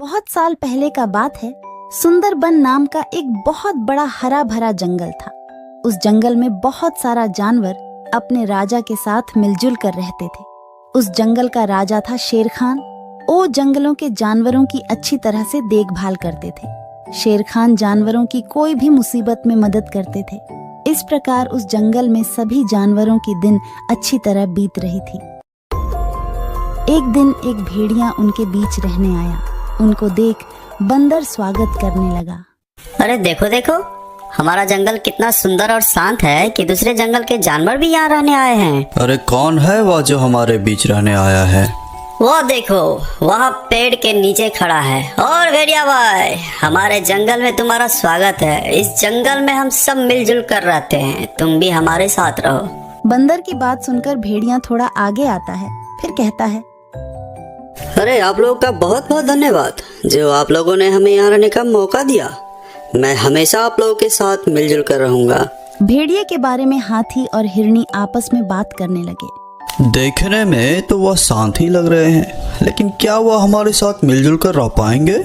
बहुत साल पहले का बात है। सुंदरबन नाम का एक बहुत बड़ा हरा भरा जंगल था। उस जंगल में बहुत सारा जानवर अपने राजा के साथ मिलजुल कर रहते थे। उस जंगल का राजा था शेर खान। वो जंगलों के जानवरों की अच्छी तरह से देखभाल करते थे। शेर खान जानवरों की कोई भी मुसीबत में मदद करते थे। इस प्रकार उस जंगल में सभी जानवरों की दिन अच्छी तरह बीत रही थी। एक दिन एक भेड़िया उनके बीच रहने आया। उनको देख बंदर स्वागत करने लगा। अरे देखो देखो, हमारा जंगल कितना सुंदर और शांत है कि दूसरे जंगल के जानवर भी यहाँ रहने आए हैं। अरे कौन है वह जो हमारे बीच रहने आया है? वो देखो, वहाँ पेड़ के नीचे खड़ा है। और भेड़िया भाई, हमारे जंगल में तुम्हारा स्वागत है। इस जंगल में हम सब मिलजुल कर रहते हैं, तुम भी हमारे साथ रहो। बंदर की बात सुनकर भेड़िया थोड़ा आगे आता है, फिर कहता है, अरे आप लोगों का बहुत बहुत धन्यवाद जो आप लोगों ने हमें यहाँ रहने का मौका दिया। मैं हमेशा आप लोगों के साथ मिलजुल कर रहूंगा। भेड़िए के बारे में हाथी और हिरनी आपस में बात करने लगे। देखने में तो वह शांत ही लग रहे हैं, लेकिन क्या वह हमारे साथ मिलजुल कर रह पाएंगे?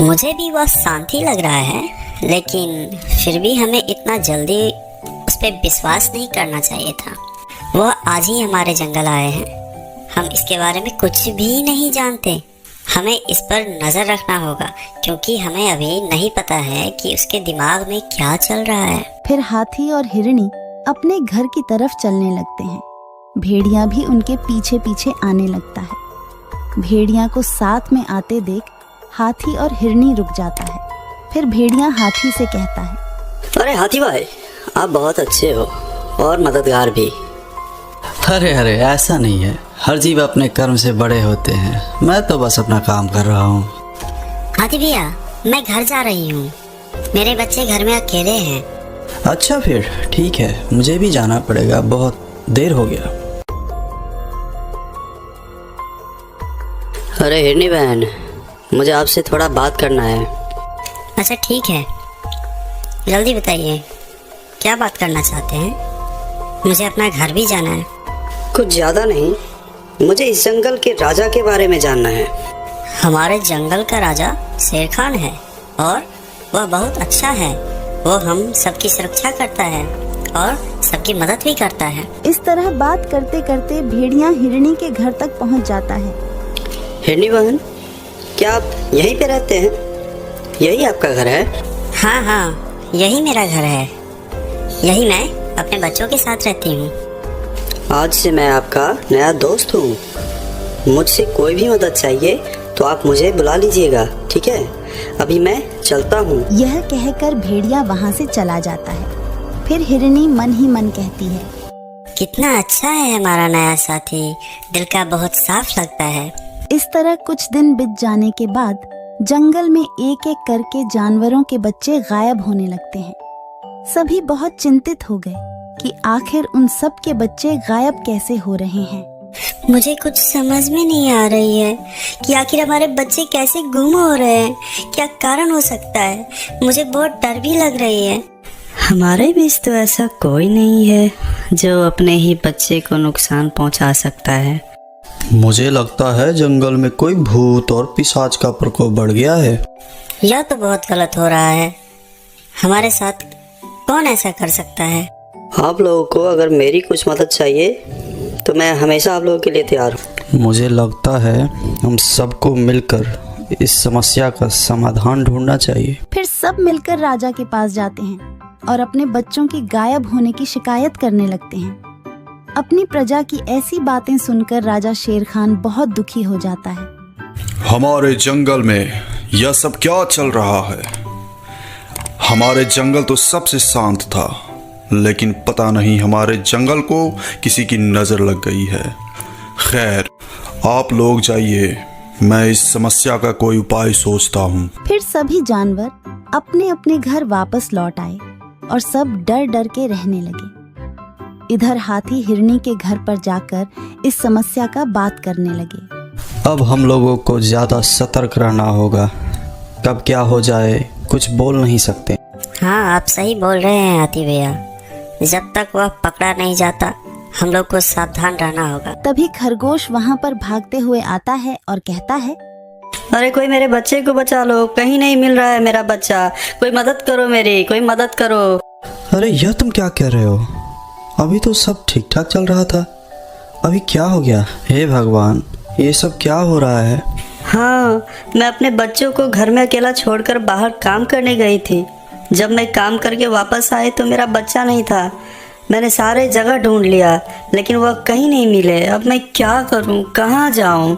मुझे भी वह शांत ही लग रहा है, लेकिन फिर भी हमें इतना जल्दी उस पर विश्वास नहीं करना चाहिए था। वह आज ही हमारे जंगल आए हैं, हम इसके बारे में कुछ भी नहीं जानते। हमें इस पर नजर रखना होगा, क्योंकि हमें अभी नहीं पता है कि उसके दिमाग में क्या चल रहा है। फिर हाथी और हिरनी अपने घर की तरफ चलने लगते हैं। भेड़िया भी उनके पीछे पीछे आने लगता है। भेड़िया को साथ में आते देख हाथी और हिरनी रुक जाता है। फिर भेड़िया हाथी से कहता है, अरे हाथी भाई, आप बहुत अच्छे हो और मददगार भी। अरे अरे, ऐसा नहीं है। हर जीव अपने कर्म से बड़े होते हैं। मैं तो बस अपना काम कर रहा हूँ। हाथी भैया, मैं घर जा रही हूँ, मेरे बच्चे घर में अकेले हैं। अच्छा फिर ठीक है, मुझे भी जाना पड़ेगा, बहुत देर हो गया। अरे हिरनी बहन, मुझे आपसे थोड़ा बात करना है। अच्छा ठीक है, जल्दी बताइए, क्या बात करना चाहते हैं? मुझे अपना घर भी जाना है। कुछ ज्यादा नहीं, मुझे इस जंगल के राजा के बारे में जानना है। हमारे जंगल का राजा शेर खान है और वह बहुत अच्छा है। वो हम सबकी सुरक्षा करता है और सबकी मदद भी करता है। इस तरह बात करते करते भेड़िया हिरनी के घर तक पहुंच जाता है। हिरनी बहन, क्या आप यहीं पे रहते हैं? यही आपका घर है? हाँ हाँ, यही मेरा घर है। यही मैं अपने बच्चों के साथ रहती हूँ। आज से मैं आपका नया दोस्त हूँ। मुझसे कोई भी मदद चाहिए तो आप मुझे बुला लीजिएगा, ठीक है? अभी मैं चलता हूँ। यह कहकर भेड़िया वहाँ से चला जाता है। फिर हिरनी मन ही मन कहती है, कितना अच्छा है हमारा नया साथी, दिल का बहुत साफ लगता है। इस तरह कुछ दिन बीत जाने के बाद जंगल में एक एक करके जानवरों के बच्चे गायब होने लगते हैं। सभी बहुत चिंतित हो गए कि आखिर उन सब के बच्चे गायब कैसे हो रहे हैं। मुझे कुछ समझ में नहीं आ रही है कि आखिर हमारे बच्चे कैसे गुम हो रहे हैं, क्या कारण हो सकता है। मुझे बहुत डर भी लग रही है। हमारे बीच तो ऐसा कोई नहीं है जो अपने ही बच्चे को नुकसान पहुंचा सकता है। मुझे लगता है जंगल में कोई भूत और पिशाच का प्रकोप बढ़ गया है। यह तो बहुत गलत हो रहा है। हमारे साथ कौन ऐसा कर सकता है? आप लोगों को अगर मेरी कुछ मदद चाहिए तो मैं हमेशा आप लोगों के लिए तैयार हूँ। मुझे लगता है हम सबको मिलकर इस समस्या का समाधान ढूंढना चाहिए। फिर सब मिलकर राजा के पास जाते हैं और अपने बच्चों की गायब होने की शिकायत करने लगते हैं। अपनी प्रजा की ऐसी बातें सुनकर राजा शेर खान बहुत दुखी हो जाता है। हमारे जंगल में यह सब क्या चल रहा है? हमारे जंगल तो सबसे शांत था, लेकिन पता नहीं हमारे जंगल को किसी की नजर लग गई है। खैर, आप लोग जाइए, मैं इस समस्या का कोई उपाय सोचता हूँ। फिर सभी जानवर अपने अपने घर वापस लौट आए और सब डर डर के रहने लगे। इधर हाथी हिरनी के घर पर जाकर इस समस्या का बात करने लगे। अब हम लोगों को ज्यादा सतर्क रहना होगा। कब क्या हो जाए कुछ बोल नहीं सकते। हाँ, आप सही बोल रहे हैं हाथी भैया। जब तक वह पकड़ा नहीं जाता, हम लोग को सावधान रहना होगा। तभी खरगोश वहाँ पर भागते हुए आता है और कहता है, अरे कोई मेरे बच्चे को बचा लो, कहीं नहीं मिल रहा है मेरा बच्चा, कोई मदद करो मेरी, कोई मदद करो। अरे यह तुम क्या कह रहे हो? अभी तो सब ठीक ठाक चल रहा था, अभी क्या हो गया? हे भगवान, ये सब क्या हो रहा है? हाँ, मैं अपने बच्चों को घर में अकेला छोड़कर बाहर काम करने गई थी। जब मैं काम करके वापस आई तो मेरा बच्चा नहीं था। मैंने सारे जगह ढूंढ लिया लेकिन वह कहीं नहीं मिले। अब मैं क्या करूं, कहाँ जाऊं?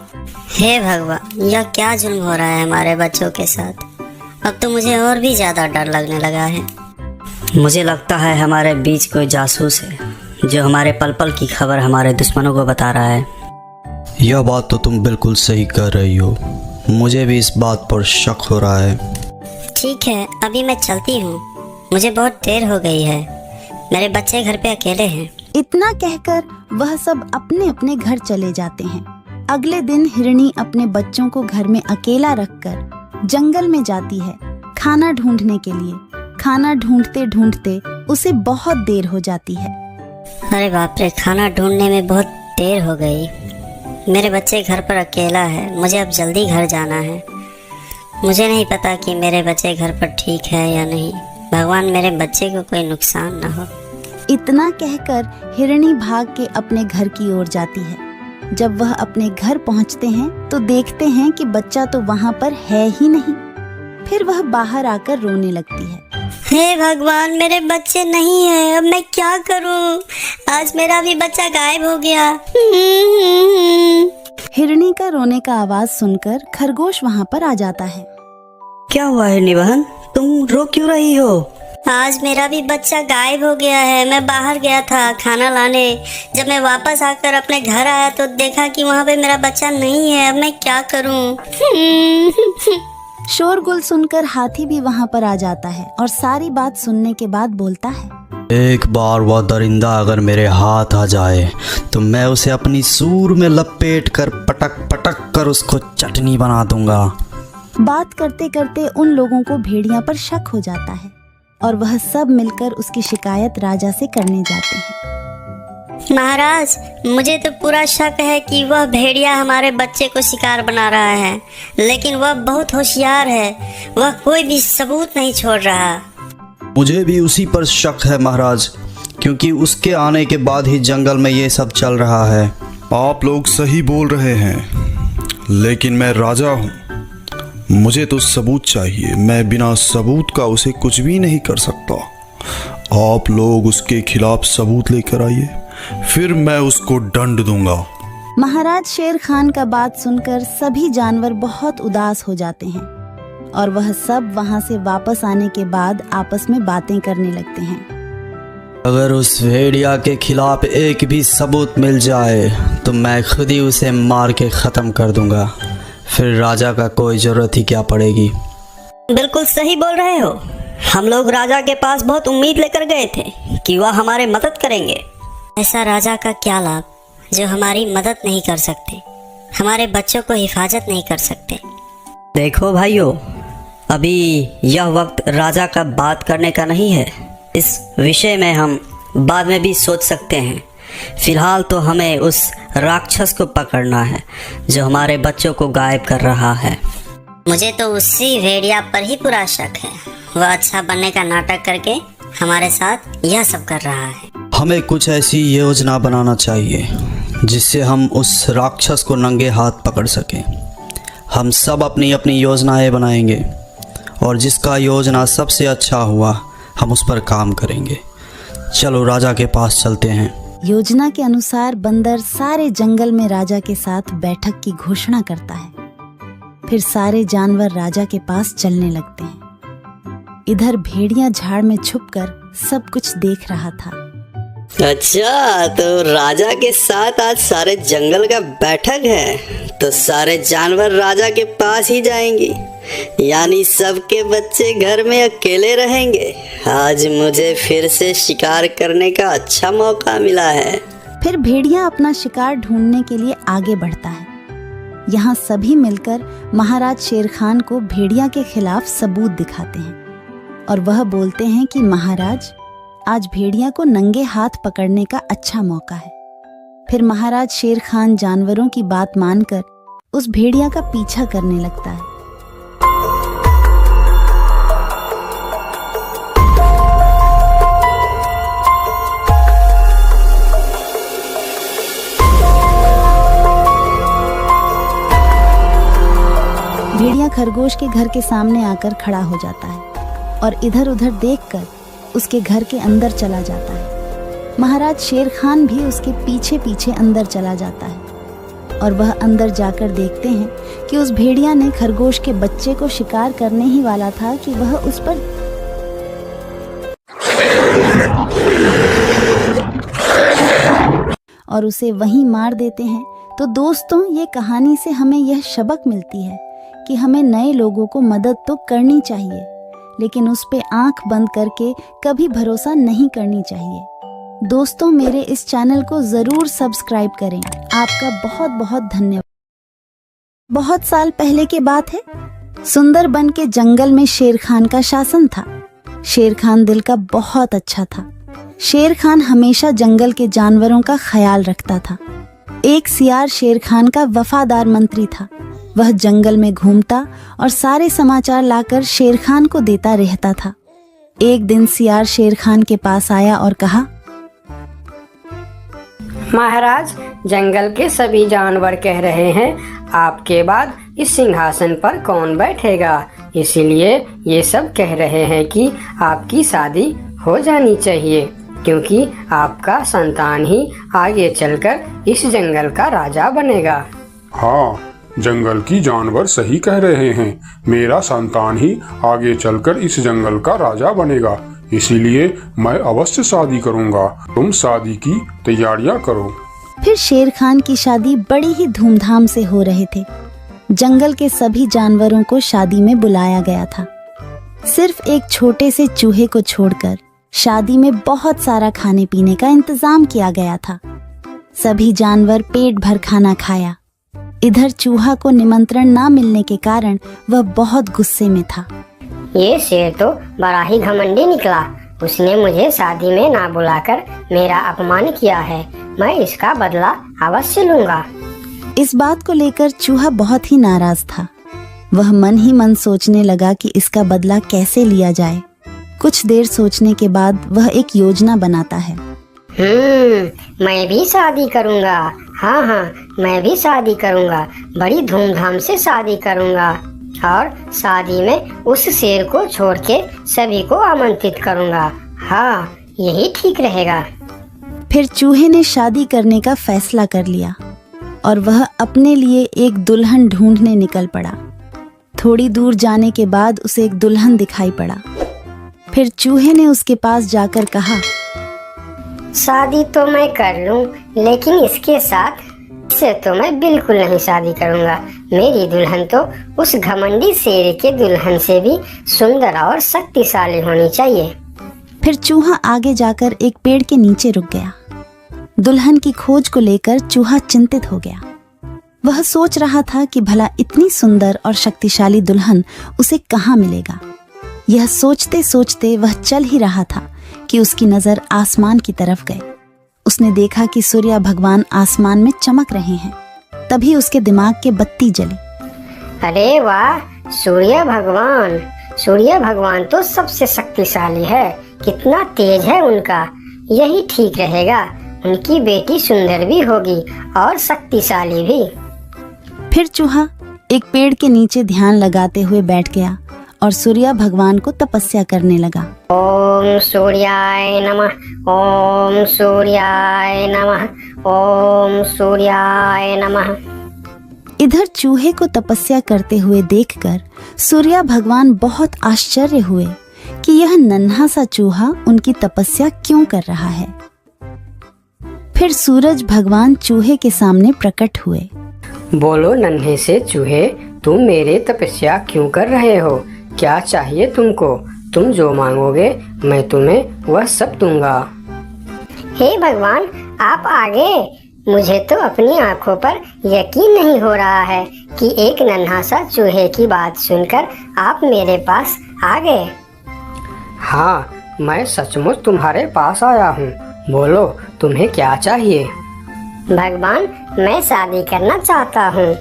हे भगवान, यह क्या जुल्म हो रहा है हमारे बच्चों के साथ। अब तो मुझे और भी ज्यादा डर लगने लगा है। मुझे लगता है हमारे बीच कोई जासूस है जो हमारे पल पल की खबर हमारे दुश्मनों को बता रहा है। यह बात तो तुम बिल्कुल सही कर रही हो, मुझे भी इस बात पर शक हो रहा है। ठीक है, अभी मैं चलती हूँ, मुझे बहुत देर हो गई है, मेरे बच्चे घर पे अकेले हैं। इतना कहकर वह सब अपने अपने घर चले जाते हैं। अगले दिन हिरणी अपने बच्चों को घर में अकेला रखकर जंगल में जाती है खाना ढूंढने के लिए। खाना ढूंढते ढूंढते उसे बहुत देर हो जाती है। अरे बाप रे, खाना ढूंढने में बहुत देर हो गई। मेरे बच्चे घर पर अकेला है, मुझे अब जल्दी घर जाना है। मुझे नहीं पता कि मेरे बच्चे घर पर ठीक है या नहीं। भगवान मेरे बच्चे को कोई नुकसान ना हो। इतना कहकर हिरणी भाग के अपने घर की ओर जाती है। जब वह अपने घर पहुंचते हैं तो देखते हैं कि बच्चा तो वहां पर है ही नहीं। फिर वह बाहर आकर रोने लगती है। हे भगवान, मेरे बच्चे नहीं है, अब मैं क्या करूं? आज मेरा भी बच्चा गायब हो गया। हिरणी का रोने का आवाज सुनकर खरगोश वहां पर आ जाता है। क्या हुआ हिरणी बहन, तुम रो क्यों रही हो? आज मेरा भी बच्चा गायब हो गया है। मैं बाहर गया था खाना लाने, जब मैं वापस आकर अपने घर आया तो देखा कि वहाँ पे मेरा बच्चा नहीं है। अब मैं क्या करूं? शोरगुल सुनकर हाथी भी वहां पर आ जाता है और सारी बात सुनने के बाद बोलता है, एक बार वह दरिंदा अगर मेरे हाथ आ जाए तो मैं उसे अपनी सूर में लपेट कर पटक पटक कर उसको चटनी बना दूंगा। बात करते करते उन लोगों को भेड़िया पर शक हो जाता है और वह सब मिलकर उसकी शिकायत राजा से करने जाते हैं। महाराज, मुझे तो पूरा शक है कि वह भेड़िया हमारे बच्चे को शिकार बना रहा है, लेकिन वह बहुत होशियार है, वह कोई भी सबूत नहीं छोड़ रहा। मुझे भी उसी पर शक है महाराज, क्योंकि उसके आने के बाद ही जंगल में ये सब चल रहा है। आप लोग सही बोल रहे हैं, लेकिन मैं राजा हूँ, मुझे तो सबूत चाहिए। मैं बिना सबूत का उसे कुछ भी नहीं कर सकता। आप लोग उसके खिलाफ सबूत लेकर आइए, फिर मैं उसको दंड दूंगा। महाराज शेर खान का बात सुनकर सभी जानवर बहुत उदास हो जाते हैं और वह सब वहां से वापस आने के बाद आपस में बातें करने लगते हैं। अगर उस भेड़िया के खिलाफ एक भी सबूत मिल जाए तो मैं खुद ही उसे मार के ख़त्म कर दूंगा, फिर राजा का कोई ज़रूरत ही क्या पड़ेगी। बिल्कुल सही बोल रहे हो। हम लोग राजा के पास बहुत उम्मीद लेकर गए थे कि वह हमारे मदद करेंगे। ऐसा राजा का क्या लाभ जो हमारी मदद नहीं कर सकते, हमारे बच्चों को हिफाजत नहीं कर सकते। देखो भाइयों, अभी यह वक्त राजा का बात करने का नहीं है। इस विषय में हम बाद में भी सोच सकते हैं। फिलहाल तो हमें उस राक्षस को पकड़ना है जो हमारे बच्चों को गायब कर रहा है। मुझे तो उसी भेड़िया पर ही पूरा शक है। वह अच्छा बनने का नाटक करके हमारे साथ यह सब कर रहा है। हमें कुछ ऐसी योजना बनाना चाहिए जिससे हम उस राक्षस को नंगे हाथ पकड़ सकें। हम सब अपनी अपनी योजनाएं बनाएंगे और जिसका योजना सबसे अच्छा हुआ हम उस पर काम करेंगे। चलो राजा के पास चलते हैं। योजना के अनुसार बंदर सारे जंगल में राजा के साथ बैठक की घोषणा करता है। फिर सारे जानवर राजा के पास चलने लगते हैं। इधर भेड़िया झाड़ में छुपकर सब कुछ देख रहा था। अच्छा, तो राजा के साथ आज सारे जंगल का बैठक है, तो सारे जानवर राजा के पास ही जाएंगे, यानी सबके बच्चे घर में अकेले रहेंगे। आज मुझे फिर से शिकार करने का अच्छा मौका मिला है। फिर भेड़िया अपना शिकार ढूंढने के लिए आगे बढ़ता है। यहाँ सभी मिलकर महाराज शेर खान को भेड़िया के खिलाफ सबूत दिखाते हैं और वह बोलते हैं कि महाराज, आज भेड़िया को नंगे हाथ पकड़ने का अच्छा मौका है। फिर महाराज शेर खान जानवरों की बात मानकर उस भेड़िया का पीछा करने लगता है। भेड़िया खरगोश के घर के सामने आकर खड़ा हो जाता है और इधर उधर देखकर उसके घर के अंदर चला जाता है। महाराज शेर खान भी उसके पीछे पीछे अंदर चला जाता है और वह अंदर जाकर देखते हैं कि उस भेड़िया ने खरगोश के बच्चे को शिकार करने ही वाला था कि वह उस पर और उसे वहीं मार देते हैं। तो दोस्तों, ये कहानी से हमें यह सबक मिलती है कि हमें नए लोगों को मदद तो करनी चाहिए, लेकिन उस पे आंख बंद करके कभी भरोसा नहीं करनी चाहिए। दोस्तों, मेरे इस चैनल को जरूर सब्सक्राइब करें। आपका बहुत बहुत धन्यवाद। बहुत साल पहले की बात है। सुंदरबन के जंगल में शेर खान का शासन था। शेर खान दिल का बहुत अच्छा था। शेर खान हमेशा जंगल के जानवरों का ख्याल रखता था। एक सियार शेर खान का वफादार मंत्री था। वह जंगल में घूमता और सारे समाचार लाकर शेर खान को देता रहता था। एक दिन सियार शेर खान के पास आया और कहा, महाराज, जंगल के सभी जानवर कह रहे हैं आपके बाद इस सिंहासन पर कौन बैठेगा, इसीलिए ये सब कह रहे हैं कि आपकी शादी हो जानी चाहिए, क्योंकि आपका संतान ही आगे चलकर इस जंगल का राजा बनेगा। हाँ, जंगल की जानवर सही कह रहे हैं। मेरा संतान ही आगे चलकर इस जंगल का राजा बनेगा, इसीलिए मैं अवश्य शादी करूंगा। तुम शादी की तैयारियां करो। फिर शेर खान की शादी बड़ी ही धूमधाम से हो रहे थे। जंगल के सभी जानवरों को शादी में बुलाया गया था। सिर्फ एक छोटे से चूहे को छोड़कर शादी में बहुत सारा खाने पीने का इंतजाम किया गया था। सभी जानवर पेट भर खाना खाया। इधर चूहा को निमंत्रण ना मिलने के कारण वह बहुत गुस्से में था। ये शेर तो बड़ा ही घमंडी निकला। उसने मुझे शादी में ना बुलाकर मेरा अपमान किया है। मैं इसका बदला अवश्य लूंगा। इस बात को लेकर चूहा बहुत ही नाराज था। वह मन ही मन सोचने लगा कि इसका बदला कैसे लिया जाए। कुछ देर सोचने के बाद वह एक योजना बनाता है। मैं भी शादी करूंगा। हाँ, मैं भी शादी करूंगा। बड़ी धूमधाम से शादी करूंगा और शादी में उस शेर को छोड़ के सभी को आमंत्रित करूंगा। हाँ, यही ठीक रहेगा। फिर चूहे ने शादी करने का फैसला कर लिया और वह अपने लिए एक दुल्हन ढूंढने निकल पड़ा। थोड़ी दूर जाने के बाद उसे एक दुल्हन दिखाई पड़ा। फिर चूहे ने उसके पास जाकर कहा, शादी तो मैं कर लूं, लेकिन इसके साथ से तो मैं बिल्कुल नहीं शादी करूंगा। मेरी दुल्हन तो उस घमंडी शेर के दुल्हन से भी सुंदर और शक्तिशाली होनी चाहिए। फिर चूहा आगे जाकर एक पेड़ के नीचे रुक गया। दुल्हन की खोज को लेकर चूहा चिंतित हो गया। वह सोच रहा था कि भला इतनी सुंदर और शक्तिशाली दुल्हन उसे कहाँ मिलेगा। यह सोचते सोचते वह चल ही रहा था कि उसकी नजर आसमान की तरफ गई। उसने देखा कि सूर्य भगवान आसमान में चमक रहे हैं। तभी उसके दिमाग के बत्ती जली। अरे वाह, सूर्य भगवान तो सबसे शक्तिशाली है। कितना तेज है उनका। यही ठीक रहेगा। उनकी बेटी सुंदर भी होगी और शक्तिशाली भी। फिर चूहा एक पेड़ के नीचे ध्यान लगाते हुए बैठ गया और सूर्य भगवान को तपस्या करने लगा। ओम सूर्याय नमः, ओम सूर्याय नमः, ओम सूर्याय नमः। इधर चूहे को तपस्या करते हुए देखकर सूर्य भगवान बहुत आश्चर्य हुए कि यह नन्हा सा चूहा उनकी तपस्या क्यों कर रहा है। फिर सूरज भगवान चूहे के सामने प्रकट हुए। बोलो नन्हे से चूहे, तुम मेरे तपस्या क्यों कर रहे हो? क्या चाहिए तुमको? तुम जो मांगोगे मैं तुम्हें वह सब दूंगा। हे भगवान, आप आगे। मुझे तो अपनी आंखों पर यकीन नहीं हो रहा है कि एक नन्हा सा चूहे की बात सुनकर आप मेरे पास आ गए। हाँ, मैं सचमुच तुम्हारे पास आया हूँ। बोलो तुम्हें क्या चाहिए? भगवान, मैं शादी करना चाहता हूँ।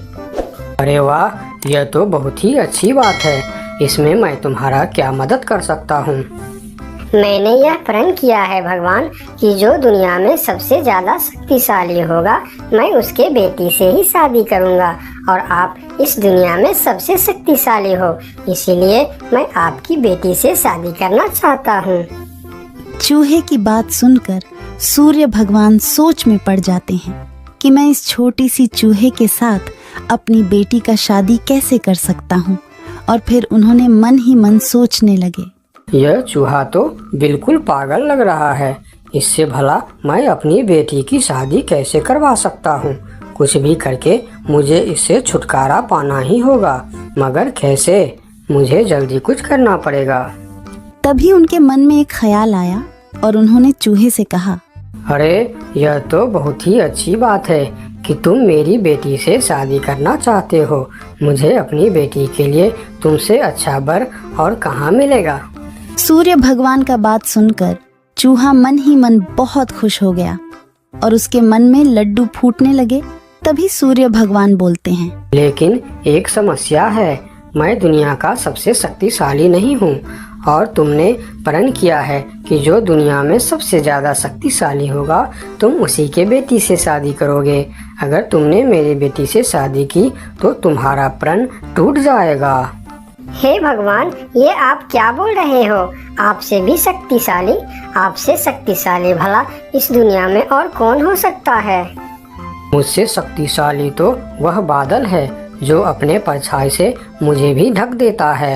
अरे वाह, यह तो बहुत ही अच्छी बात है। इसमें मैं तुम्हारा क्या मदद कर सकता हूँ? मैंने यह प्रण किया है भगवान कि जो दुनिया में सबसे ज्यादा शक्तिशाली होगा मैं उसके बेटी से ही शादी करूंगा, और आप इस दुनिया में सबसे शक्तिशाली हो, इसीलिए मैं आपकी बेटी से शादी करना चाहता हूँ। चूहे की बात सुनकर सूर्य भगवान सोच में पड़ जाते हैं कि मैं इस छोटी सी चूहे के साथ अपनी बेटी का शादी कैसे कर सकता हूँ, और फिर उन्होंने मन ही मन सोचने लगे, यह चूहा तो बिल्कुल पागल लग रहा है। इससे भला मैं अपनी बेटी की शादी कैसे करवा सकता हूँ? कुछ भी करके मुझे इससे छुटकारा पाना ही होगा, मगर कैसे? मुझे जल्दी कुछ करना पड़ेगा। तभी उनके मन में एक ख्याल आया और उन्होंने चूहे से कहा, अरे यह तो बहुत ही अच्छी बात है कि तुम मेरी बेटी से शादी करना चाहते हो। मुझे अपनी बेटी के लिए तुमसे अच्छा वर और कहाँ मिलेगा? सूर्य भगवान का बात सुनकर चूहा मन ही मन बहुत खुश हो गया और उसके मन में लड्डू फूटने लगे। तभी सूर्य भगवान बोलते हैं, लेकिन एक समस्या है, मैं दुनिया का सबसे शक्तिशाली नहीं हूँ, और तुमने प्रण किया है कि जो दुनिया में सबसे ज्यादा शक्तिशाली होगा तुम उसी के बेटी से शादी करोगे। अगर तुमने मेरी बेटी से शादी की तो तुम्हारा प्रण टूट जाएगा। हे भगवान, ये आप क्या बोल रहे हो? आपसे भी शक्तिशाली? आपसे शक्तिशाली भला इस दुनिया में और कौन हो सकता है? मुझसे शक्तिशाली तो वह बादल है जो अपने परछाई से मुझे भी ढक देता है।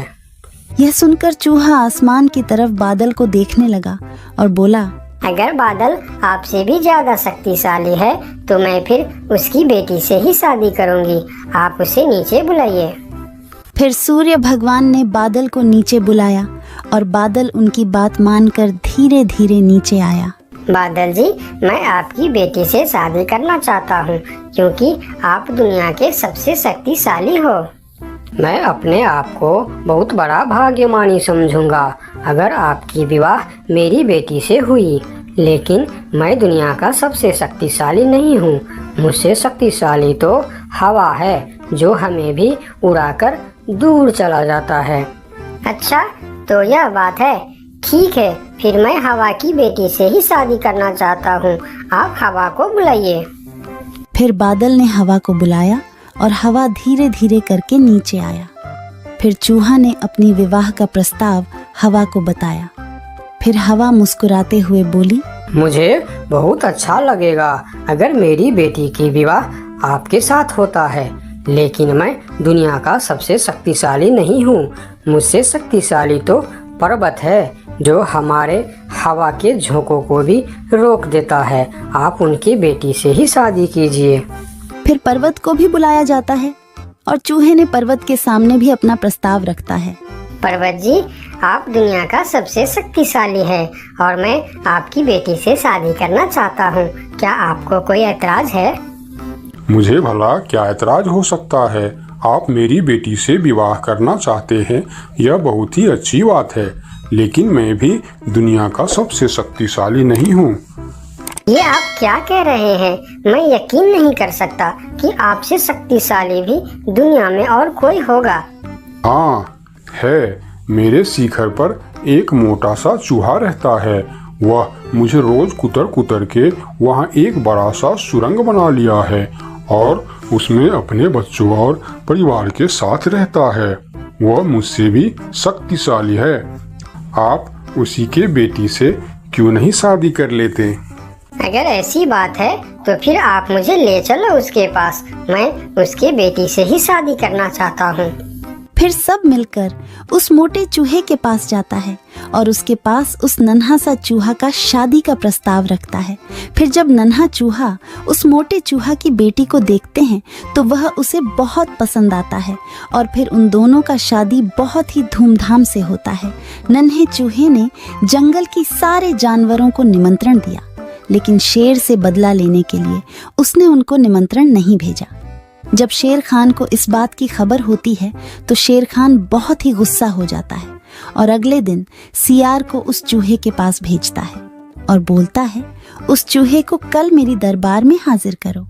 यह सुनकर चूहा आसमान की तरफ बादल को देखने लगा और बोला, अगर बादल आपसे भी ज्यादा शक्तिशाली है तो मैं फिर उसकी बेटी से ही शादी करूंगी। आप उसे नीचे बुलाइए। फिर सूर्य भगवान ने बादल को नीचे बुलाया और बादल उनकी बात मानकर धीरे धीरे नीचे आया। बादल जी, मैं आपकी बेटी से शादी करना चाहता हूँ क्योंकि आप दुनिया के सबसे शक्तिशाली हो। मैं अपने आप को बहुत बड़ा भाग्यमानी समझूंगा अगर आपकी विवाह मेरी बेटी से हुई, लेकिन मैं दुनिया का सबसे शक्तिशाली नहीं हूँ। मुझसे शक्तिशाली तो हवा है जो हमें भी उड़ाकर दूर चला जाता है। अच्छा, तो यह बात है। ठीक है, फिर मैं हवा की बेटी से ही शादी करना चाहता हूँ। आप हवा को बुलाइए। फिर बादल ने हवा को बुलाया और हवा धीरे धीरे करके नीचे आया। फिर चूहा ने अपनी विवाह का प्रस्ताव हवा को बताया। फिर हवा मुस्कुराते हुए बोली, मुझे बहुत अच्छा लगेगा अगर मेरी बेटी की विवाह आपके साथ होता है, लेकिन मैं दुनिया का सबसे शक्तिशाली नहीं हूँ। मुझसे शक्तिशाली तो पर्वत है जो हमारे हवा के झोंकों को भी रोक देता है। आप उनकी बेटी से ही शादी कीजिए। फिर पर्वत को भी बुलाया जाता है और चूहे ने पर्वत के सामने भी अपना प्रस्ताव रखता है। पर्वत जी, आप दुनिया का सबसे शक्तिशाली है और मैं आपकी बेटी से शादी करना चाहता हूँ। क्या आपको कोई ऐतराज है? मुझे भला क्या ऐतराज हो सकता है? आप मेरी बेटी से विवाह करना चाहते हैं, यह बहुत ही अच्छी बात है, लेकिन मैं भी दुनिया का सबसे शक्तिशाली नहीं हूँ। ये आप क्या कह रहे हैं? मैं यकीन नहीं कर सकता कि आपसे शक्तिशाली भी दुनिया में और कोई होगा। हाँ है, मेरे शिखर पर एक मोटा सा चूहा रहता है। वह मुझे रोज कुतर कुतर के वहाँ एक बड़ा सा सुरंग बना लिया है और उसमें अपने बच्चों और परिवार के साथ रहता है। वह मुझसे भी शक्तिशाली है। आप उसी के बेटी से क्यों नहीं शादी कर लेते? अगर ऐसी बात है तो फिर आप मुझे ले चलो उसके पास। मैं उसके बेटी से ही शादी करना चाहता हूँ। फिर सब मिलकर उस मोटे चूहे के पास जाता है और उसके पास उस नन्हा सा चूहा का शादी का प्रस्ताव रखता है। फिर जब नन्हा चूहा उस मोटे चूहा की बेटी को देखते हैं तो वह उसे बहुत पसंद आता है और फिर उन दोनों का शादी बहुत ही धूमधाम से होता है। नन्हे चूहे ने जंगल की सारे जानवरों को निमंत्रण दिया, लेकिन शेर से बदला लेने के लिए उसने उनको निमंत्रण नहीं भेजा। जब शेर खान को इस बात की खबर होती है तो शेर खान बहुत ही गुस्सा हो जाता है और अगले दिन सियार को उस चूहे के पास भेजता है और बोलता है, उस चूहे को कल मेरी दरबार में हाजिर करो।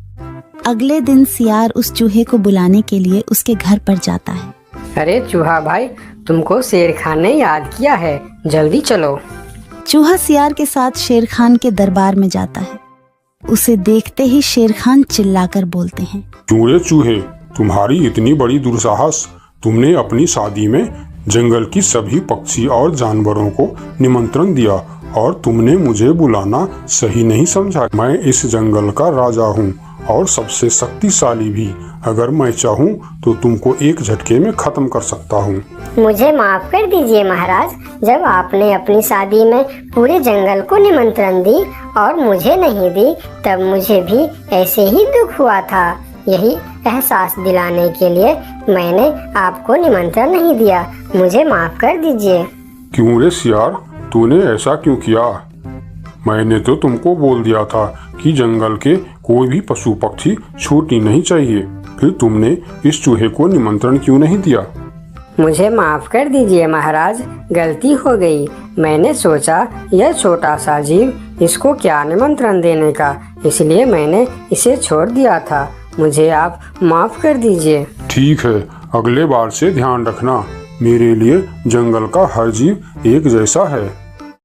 अगले दिन सियार उस चूहे को बुलाने के लिए उसके घर पर जाता है। अरे चूहा भाई, तुमको शेर खान ने याद किया है, जल्दी चलो। चूहा सियार के साथ शेर खान के दरबार में जाता है। उसे देखते ही शेर खान चिल्लाकर बोलते हैं, क्यों रे चूहे, तुम्हारी इतनी बड़ी दुस्साहस। तुमने अपनी शादी में जंगल की सभी पक्षी और जानवरों को निमंत्रण दिया और तुमने मुझे बुलाना सही नहीं समझा। मैं इस जंगल का राजा हूँ और सबसे शक्तिशाली भी। अगर मैं चाहूँ तो तुमको एक झटके में खत्म कर सकता हूँ। मुझे माफ कर दीजिए महाराज, जब आपने अपनी शादी में पूरे जंगल को निमंत्रण दी और मुझे नहीं दी, तब मुझे भी ऐसे ही दुख हुआ था। यही एहसास दिलाने के लिए मैंने आपको निमंत्रण नहीं दिया। मुझे माफ कर दीजिए। क्यों रे सियार, तूने ऐसा क्यों किया? मैंने तो तुमको बोल दिया था कि जंगल के कोई भी पशु पक्षी छूटनी नहीं चाहिए। फिर तुमने इस चूहे को निमंत्रण क्यों नहीं दिया? मुझे माफ कर दीजिए महाराज, गलती हो गई। मैंने सोचा यह छोटा सा जीव, इसको क्या निमंत्रण देने का, इसलिए मैंने इसे छोड़ दिया था। मुझे आप माफ कर दीजिए। ठीक है, अगले बार से ध्यान रखना। मेरे लिए जंगल का हर जीव एक जैसा है।